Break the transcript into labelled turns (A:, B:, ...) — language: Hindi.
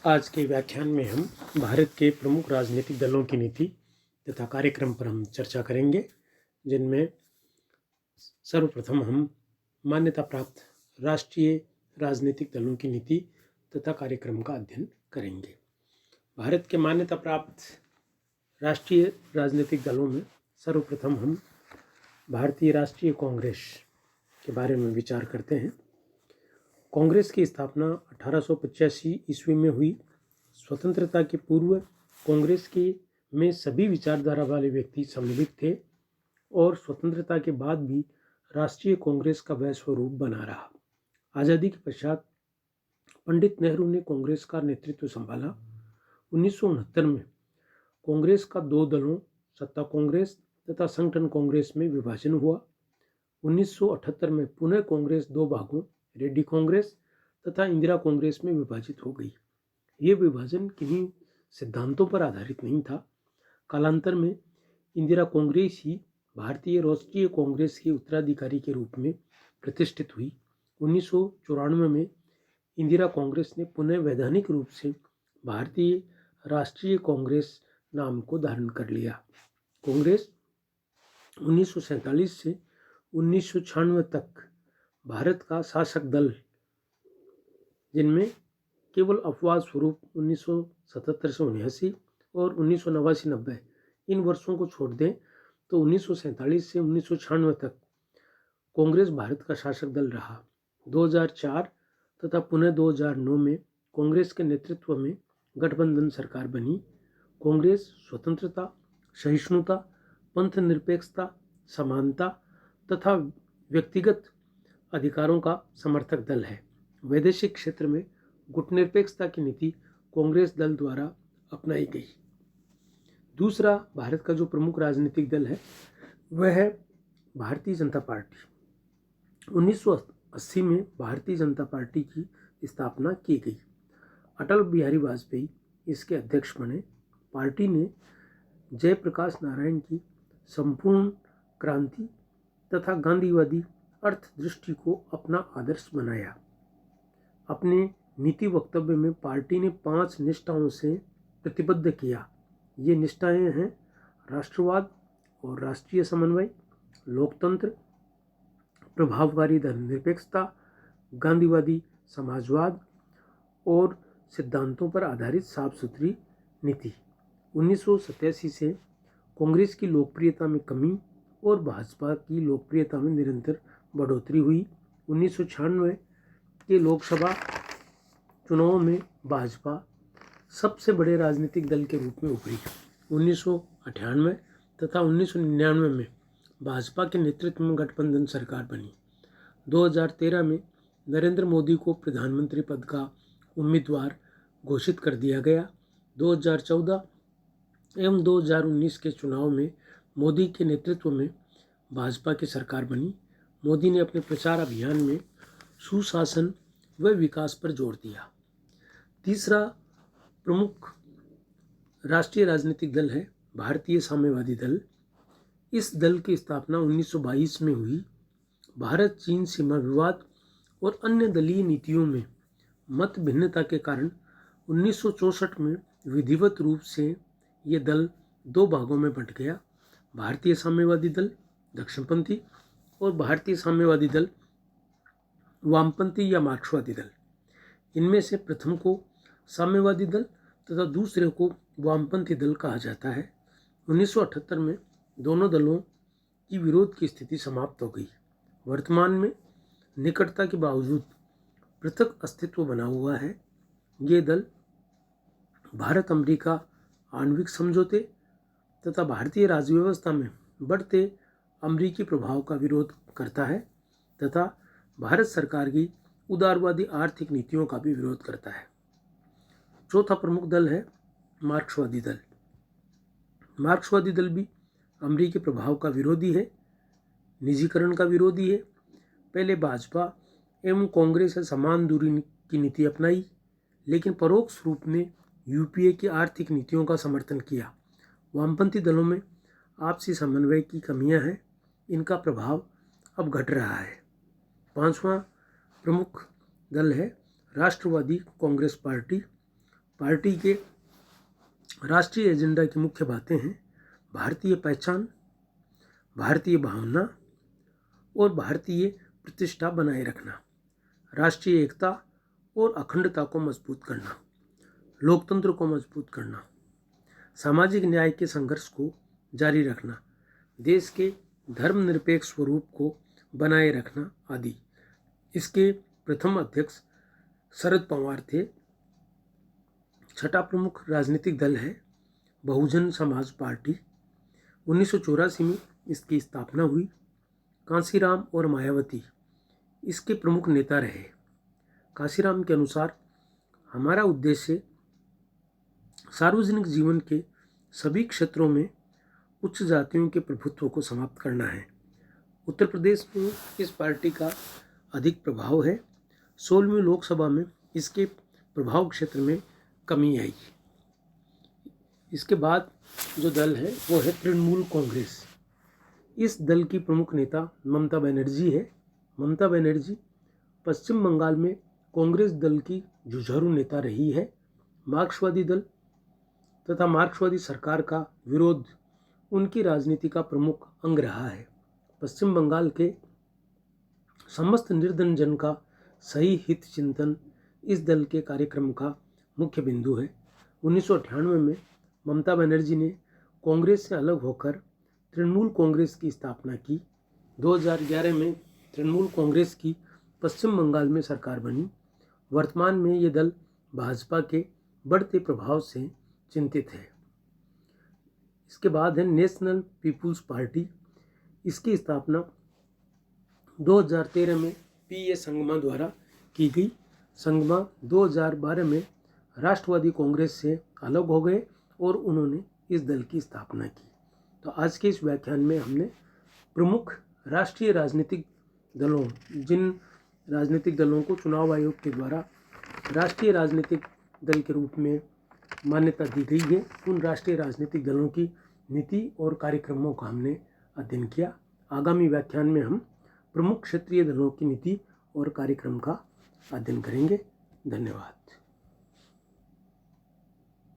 A: आज के व्याख्यान में हम भारत के प्रमुख राजनीतिक दलों की नीति तथा कार्यक्रम पर हम चर्चा करेंगे, जिनमें सर्वप्रथम हम मान्यता प्राप्त राष्ट्रीय राजनीतिक दलों की नीति तथा कार्यक्रम का अध्ययन करेंगे। भारत के मान्यता प्राप्त राष्ट्रीय राजनीतिक दलों में सर्वप्रथम हम भारतीय राष्ट्रीय कांग्रेस के बारे में विचार करते हैं। कांग्रेस की स्थापना 1885 ईस्वी में हुई। स्वतंत्रता के पूर्व कांग्रेस के में सभी विचारधारा वाले व्यक्ति सम्मिलित थे और स्वतंत्रता के बाद भी राष्ट्रीय कांग्रेस का वह स्वरूप बना रहा। आज़ादी के पश्चात पंडित नेहरू ने कांग्रेस का नेतृत्व संभाला। 1969 में कांग्रेस का दो दलों सत्ता कांग्रेस तथा संगठन कांग्रेस में विभाजन हुआ। 1978 में पुनः कांग्रेस दो भागों रेड्डी कांग्रेस तथा इंदिरा कांग्रेस में विभाजित हो गई। ये विभाजन किन्हीं सिद्धांतों पर आधारित नहीं था। कालांतर में इंदिरा कांग्रेस ही भारतीय राष्ट्रीय कांग्रेस के उत्तराधिकारी के रूप में प्रतिष्ठित हुई। 1994 में इंदिरा कांग्रेस ने पुनः वैधानिक रूप से भारतीय राष्ट्रीय कांग्रेस नाम को धारण कर लिया। कांग्रेस 1947 से 1996 तक भारत का शासक दल, जिनमें केवल अपवाद स्वरूप 1977 से 1979 और 1989-90 इन वर्षों को छोड़ दें तो 1947 से 1996 तक कांग्रेस भारत का शासक दल रहा। 2004 तथा पुनः 2009 में कांग्रेस के नेतृत्व में गठबंधन सरकार बनी। कांग्रेस स्वतंत्रता, सहिष्णुता, पंथ निरपेक्षता, समानता तथा व्यक्तिगत अधिकारों का समर्थक दल है। वैदेशिक क्षेत्र में गुटनिरपेक्षता की नीति कांग्रेस दल द्वारा अपनाई गई। दूसरा भारत का जो प्रमुख राजनीतिक दल है वह है भारतीय जनता पार्टी। 1980 में भारतीय जनता पार्टी की स्थापना की गई। अटल बिहारी वाजपेयी इसके अध्यक्ष बने। पार्टी ने जयप्रकाश नारायण की संपूर्ण क्रांति तथा गांधीवादी अर्थदृष्टि को अपना आदर्श बनाया। अपने नीति वक्तव्य में पार्टी ने 5 निष्ठाओं से प्रतिबद्ध किया। ये निष्ठाएं हैं राष्ट्रवाद और राष्ट्रीय समन्वय, लोकतंत्र, प्रभावकारी धर्मनिरपेक्षता, गांधीवादी समाजवाद और सिद्धांतों पर आधारित साफ सुथरी नीति। 1987 से कांग्रेस की लोकप्रियता में कमी और भाजपा की लोकप्रियता में निरंतर बढ़ोतरी हुई। 1996 के लोकसभा चुनाव में भाजपा सबसे बड़े राजनीतिक दल के रूप में उभरी। 1998 तथा 1999 में भाजपा के नेतृत्व में गठबंधन सरकार बनी। 2013 में नरेंद्र मोदी को प्रधानमंत्री पद का उम्मीदवार घोषित कर दिया गया। 2014 एवं 2019 के चुनाव में मोदी के नेतृत्व में भाजपा की सरकार बनी। मोदी ने अपने प्रचार अभियान में सुशासन व विकास पर जोर दिया। तीसरा प्रमुख राष्ट्रीय राजनीतिक दल है भारतीय साम्यवादी दल। इस दल की स्थापना 1922 में हुई। भारत चीन सीमा विवाद और अन्य दलीय नीतियों में मत भिन्नता के कारण 1964 में विधिवत रूप से ये दल 2 भागों में बंट गया। भारतीय साम्यवादी दल दक्षिणपंथी और भारतीय साम्यवादी दल वामपंथी या मार्क्सवादी दल। इनमें से प्रथम को साम्यवादी दल तथा दूसरे को वामपंथी दल कहा जाता है। 1978 में दोनों दलों की विरोध की स्थिति समाप्त हो गई। वर्तमान में निकटता के बावजूद पृथक अस्तित्व बना हुआ है। ये दल भारत अमेरिका आणविक समझौते तथा भारतीय राज्य व्यवस्था में बढ़ते अमेरिकी प्रभाव का विरोध करता है तथा भारत सरकार की उदारवादी आर्थिक नीतियों का भी विरोध करता है। चौथा प्रमुख दल है मार्क्सवादी दल। मार्क्सवादी दल भी अमेरिकी प्रभाव का विरोधी है, निजीकरण का विरोधी है। पहले भाजपा एवं कांग्रेस से समान दूरी की नीति अपनाई, लेकिन परोक्ष रूप में यूपीए की आर्थिक नीतियों का समर्थन किया। वामपंथी दलों में आपसी समन्वय की कमियां हैं, इनका प्रभाव अब घट रहा है। 5वां प्रमुख दल है राष्ट्रवादी कांग्रेस पार्टी। पार्टी के राष्ट्रीय एजेंडा की मुख्य बातें हैं भारतीय पहचान, भारतीय भावना और भारतीय प्रतिष्ठा बनाए रखना, राष्ट्रीय एकता और अखंडता को मजबूत करना, लोकतंत्र को मजबूत करना, सामाजिक न्याय के संघर्ष को जारी रखना, देश के धर्मनिरपेक्ष स्वरूप को बनाए रखना आदि। इसके प्रथम अध्यक्ष शरद पवार थे। छठा प्रमुख राजनीतिक दल है बहुजन समाज पार्टी। 1984 में इसकी स्थापना हुई। कांशीराम और मायावती इसके प्रमुख नेता रहे। कांशीराम के अनुसार हमारा उद्देश्य सार्वजनिक जीवन के सभी क्षेत्रों में उच्च जातियों के प्रभुत्व को समाप्त करना है। उत्तर प्रदेश में इस पार्टी का अधिक प्रभाव है। 16वीं लोकसभा में इसके प्रभाव क्षेत्र में कमी आई। इसके बाद जो दल है वो है तृणमूल कांग्रेस। इस दल की प्रमुख नेता ममता बनर्जी है। ममता बनर्जी पश्चिम बंगाल में कांग्रेस दल की जुझारू नेता रही है। मार्क्सवादी दल तथा मार्क्सवादी सरकार का विरोध उनकी राजनीति का प्रमुख अंग रहा है। पश्चिम बंगाल के समस्त निर्धन जन का सही हित चिंतन इस दल के कार्यक्रम का मुख्य बिंदु है। 1998 में ममता बनर्जी ने कांग्रेस से अलग होकर तृणमूल कांग्रेस की स्थापना की। 2011 में तृणमूल कांग्रेस की पश्चिम बंगाल में सरकार बनी। वर्तमान में ये दल भाजपा के बढ़ते प्रभाव से चिंतित है। इसके बाद है नेशनल पीपुल्स पार्टी। इसकी स्थापना 2013 में पीए संगमा द्वारा की गई। संगमा 2012 में राष्ट्रवादी कांग्रेस से अलग हो गए और उन्होंने इस दल की स्थापना की। तो आज के इस व्याख्यान में हमने प्रमुख राष्ट्रीय राजनीतिक दलों, जिन राजनीतिक दलों को चुनाव आयोग के द्वारा राष्ट्रीय राजनीतिक दल के रूप में मान्यता दी गई है, उन राष्ट्रीय राजनीतिक दलों की नीति और कार्यक्रमों का हमने अध्ययन किया। आगामी व्याख्यान में हम प्रमुख क्षेत्रीय दलों की नीति और कार्यक्रम का अध्ययन करेंगे। धन्यवाद।